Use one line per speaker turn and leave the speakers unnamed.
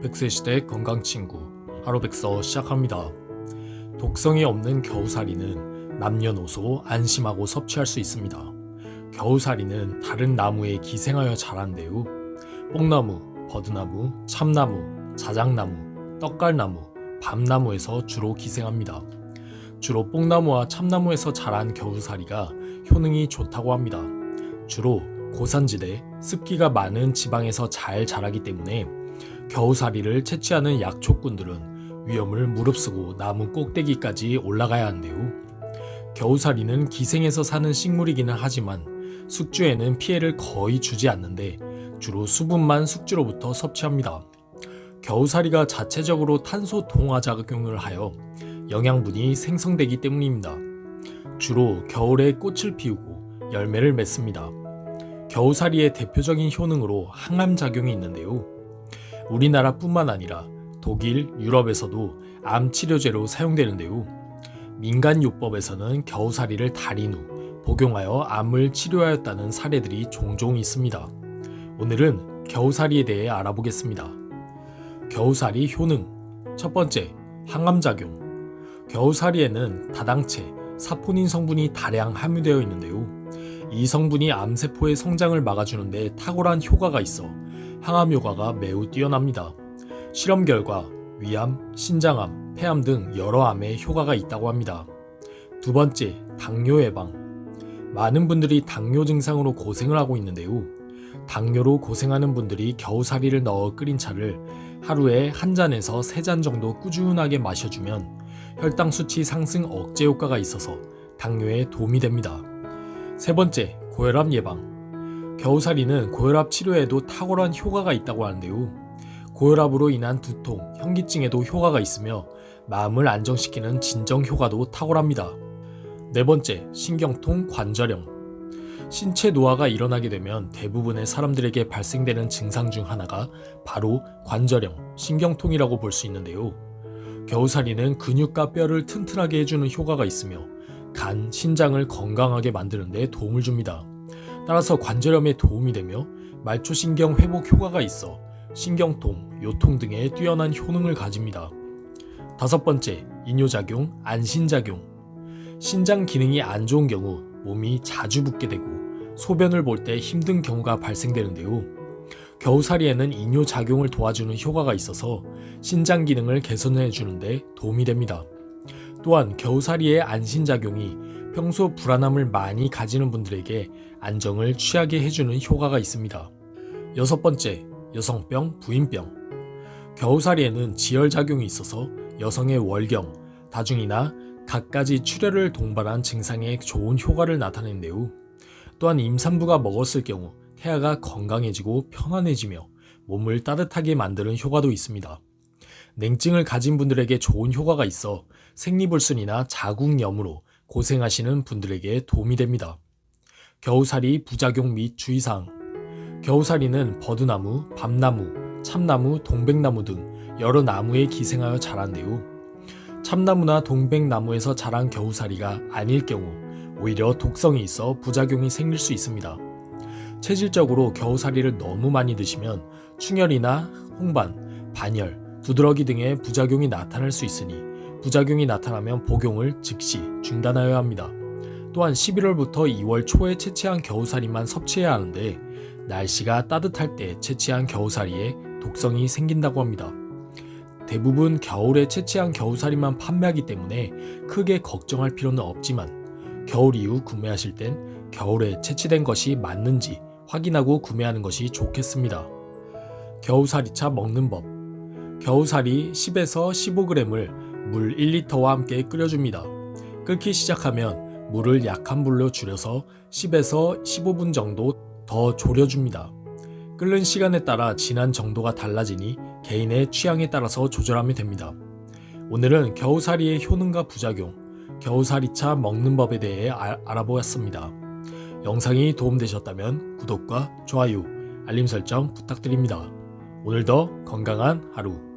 100세 시대 건강친구 하루백서 시작합니다. 독성이 없는 겨우살이는 남녀노소 안심하고 섭취할 수 있습니다. 겨우살이는 다른 나무에 기생하여 자란대요. 뽕나무, 버드나무, 참나무, 자작나무, 떡갈나무, 밤나무에서 주로 기생합니다. 주로 뽕나무와 참나무에서 자란 겨우살이가 효능이 좋다고 합니다. 주로 고산지대, 습기가 많은 지방에서 잘 자라기 때문에 겨우살이를 채취하는 약초꾼들은 위험을 무릅쓰고 나무 꼭대기까지 올라가야 한대요. 겨우살이는 기생에서 사는 식물이기는 하지만 숙주에는 피해를 거의 주지 않는데 주로 수분만 숙주로부터 섭취합니다. 겨우살이가 자체적으로 탄소 동화 작용을 하여 영양분이 생성되기 때문입니다. 주로 겨울에 꽃을 피우고 열매를 맺습니다. 겨우살이의 대표적인 효능으로 항암 작용이 있는데요. 우리나라뿐만 아니라 독일, 유럽에서도 암 치료제로 사용되는데요. 민간요법에서는 겨우살이를 달인 후 복용하여 암을 치료하였다는 사례들이 종종 있습니다. 오늘은 겨우살이에 대해 알아보겠습니다. 겨우살이 효능. 첫 번째, 항암작용. 겨우살이에는 다당체, 사포닌 성분이 다량 함유되어 있는데요. 이 성분이 암세포의 성장을 막아주는데 탁월한 효과가 있어 항암 효과가 매우 뛰어납니다. 실험 결과 위암, 신장암, 폐암 등 여러 암에 효과가 있다고 합니다. 두 번째, 당뇨 예방. 많은 분들이 당뇨 증상으로 고생을 하고 있는데요. 당뇨로 고생하는 분들이 겨우살이를 넣어 끓인 차를 하루에 1잔에서 3잔 정도 꾸준하게 마셔주면 혈당 수치 상승 억제 효과가 있어서 당뇨에 도움이 됩니다. 세 번째, 고혈압 예방. 겨우살이는 고혈압 치료에도 탁월한 효과가 있다고 하는데요. 고혈압으로 인한 두통, 현기증에도 효과가 있으며 마음을 안정시키는 진정 효과도 탁월합니다. 네 번째, 신경통, 관절염. 신체 노화가 일어나게 되면 대부분의 사람들에게 발생되는 증상 중 하나가 바로 관절염, 신경통이라고 볼 수 있는데요. 겨우살이는 근육과 뼈를 튼튼하게 해주는 효과가 있으며 간, 신장을 건강하게 만드는 데 도움을 줍니다. 따라서 관절염에 도움이 되며 말초신경 회복 효과가 있어 신경통, 요통 등에 뛰어난 효능을 가집니다. 다섯 번째, 이뇨작용, 안신작용. 신장 기능이 안 좋은 경우 몸이 자주 붓게 되고 소변을 볼 때 힘든 경우가 발생되는데요. 겨우살이에는 이뇨작용을 도와주는 효과가 있어서 신장 기능을 개선해 주는데 도움이 됩니다. 또한 겨우살이의 안신작용이 평소 불안함을 많이 가지는 분들에게 안정을 취하게 해주는 효과가 있습니다. 여섯 번째, 여성병, 부인병. 겨우살이에는 지혈작용이 있어서 여성의 월경, 다중이나 갖가지 출혈을 동반한 증상에 좋은 효과를 나타내는데요. 또한 임산부가 먹었을 경우 태아가 건강해지고 편안해지며 몸을 따뜻하게 만드는 효과도 있습니다. 냉증을 가진 분들에게 좋은 효과가 있어 생리불순이나 자궁염으로 고생하시는 분들에게 도움이 됩니다. 겨우살이 부작용 및 주의사항. 겨우살이는 버드나무, 밤나무, 참나무, 동백나무 등 여러 나무에 기생하여 자란대요. 참나무나 동백나무에서 자란 겨우살이가 아닐 경우 오히려 독성이 있어 부작용이 생길 수 있습니다. 체질적으로 겨우살이를 너무 많이 드시면 충혈이나 홍반, 반열, 두드러기 등의 부작용이 나타날 수 있으니 부작용이 나타나면 복용을 즉시 중단하여야 합니다. 또한 11월부터 2월 초에 채취한 겨우살이만 섭취해야 하는데 날씨가 따뜻할 때 채취한 겨우살이에 독성이 생긴다고 합니다. 대부분 겨울에 채취한 겨우살이만 판매하기 때문에 크게 걱정할 필요는 없지만 겨울 이후 구매하실 땐 겨울에 채취된 것이 맞는지 확인하고 구매하는 것이 좋겠습니다. 겨우살이차 먹는 법. 겨우살이 10에서 15g을 물 1리터와 함께 끓여줍니다. 끓기 시작하면 물을 약한 불로 줄여서 10에서 15분 정도 더 졸여줍니다. 끓는 시간에 따라 진한 정도가 달라지니 개인의 취향에 따라서 조절하면 됩니다. 오늘은 겨우살이의 효능과 부작용, 겨우살이차 먹는 법에 대해 알아보았습니다. 영상이 도움되셨다면 구독과 좋아요, 알림 설정 부탁드립니다. 오늘도 건강한 하루